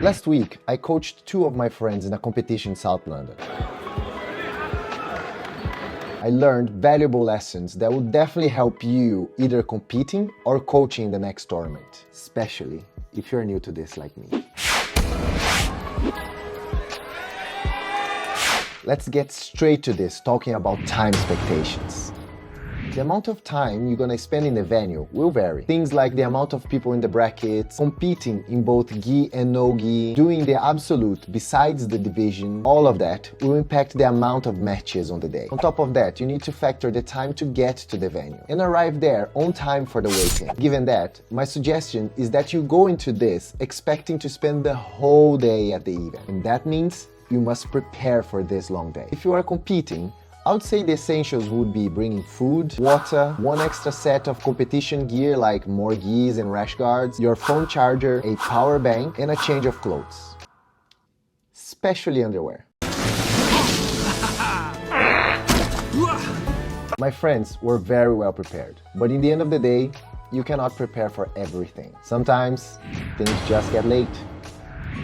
Last week, I coached 2 of my friends in a competition in South London. I learned valuable lessons that will definitely help you either competing or coaching the next tournament, especially if you're new to this like me. Let's get straight to this, talking about time expectations. The amount of time you're gonna spend in the venue will vary. Things like the amount of people in the brackets, competing in both gi and no-gi, doing the absolute besides the division, all of that will impact the amount of matches on the day. On top of that, you need to factor the time to get to the venue and arrive there on time for the weigh-in. Given that, my suggestion is that you go into this expecting to spend the whole day at the event. And that means you must prepare for this long day. If you are competing, I would say the essentials would be bringing food, water, 1 extra set of competition gear like more gis and rash guards, your phone charger, a power bank, and a change of clothes. Especially underwear. My friends were very well prepared, but in the end of the day, you cannot prepare for everything. Sometimes things just get late.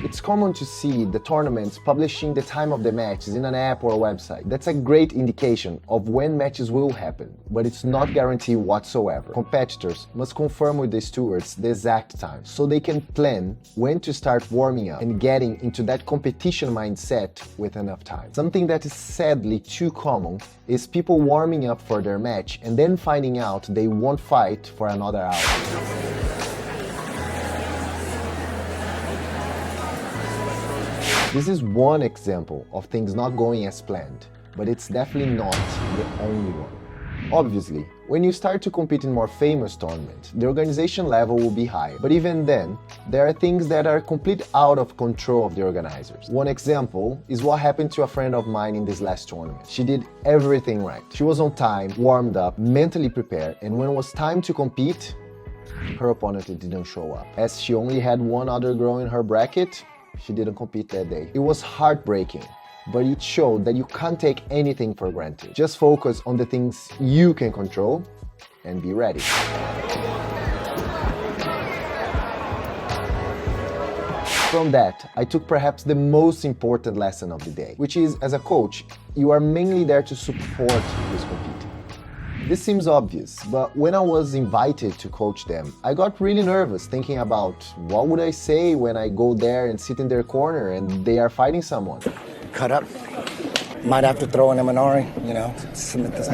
It's common to see the tournaments publishing the time of the matches in an app or a website. That's a great indication of when matches will happen, but it's not guaranteed whatsoever. Competitors must confirm with the stewards the exact time, so they can plan when to start warming up and getting into that competition mindset with enough time. Something that is sadly too common is people warming up for their match and then finding out they won't fight for another hour. This is one example of things not going as planned, but it's definitely not the only one. Obviously, when you start to compete in more famous tournaments, the organization level will be higher. But even then, there are things that are completely out of control of the organizers. One example is what happened to a friend of mine in this last tournament. She did everything right. She was on time, warmed up, mentally prepared, and when it was time to compete, her opponent didn't show up. As she only had 1 other girl in her bracket, she didn't compete that day. It was heartbreaking, but it showed that you can't take anything for granted. Just focus on the things you can control and be ready. From that, I took perhaps the most important lesson of the day, which is, as a coach, you are mainly there to support who's competing. This seems obvious, but when I was invited to coach them, I got really nervous thinking about what would I say when I go there and sit in their corner and they are fighting someone. Cut up. Might have to throw in a Minori, you know, submit this.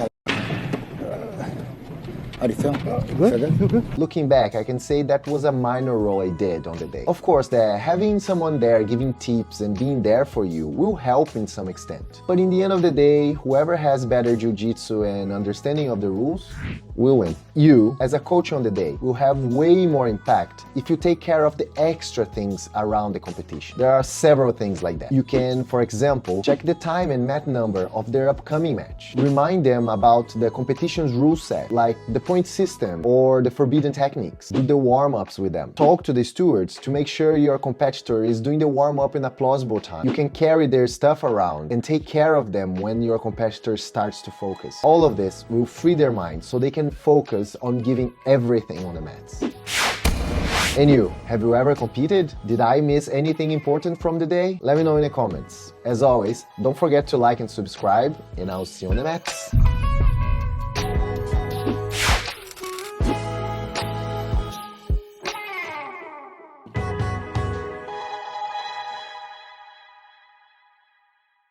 How do you feel? Good? Looking back, I can say that was a minor role I did on the day. Of course, having someone there giving tips and being there for you will help in some extent. But in the end of the day, whoever has better jiu-jitsu and understanding of the rules will win. You, as a coach on the day, will have way more impact if you take care of the extra things around the competition. There are several things like that. You can, for example, check the time and mat number of their upcoming match. Remind them about the competition's rule set, like the point system or the forbidden techniques. Do the warm-ups with them. Talk to the stewards to make sure your competitor is doing the warm-up in a plausible time. You can carry their stuff around and take care of them when your competitor starts to focus. All of this will free their mind so they can focus on giving everything on the mats. And you, have you ever competed? Did I miss anything important from the day? Let me know in the comments. As always, don't forget to like and subscribe, and I'll see you on the mats.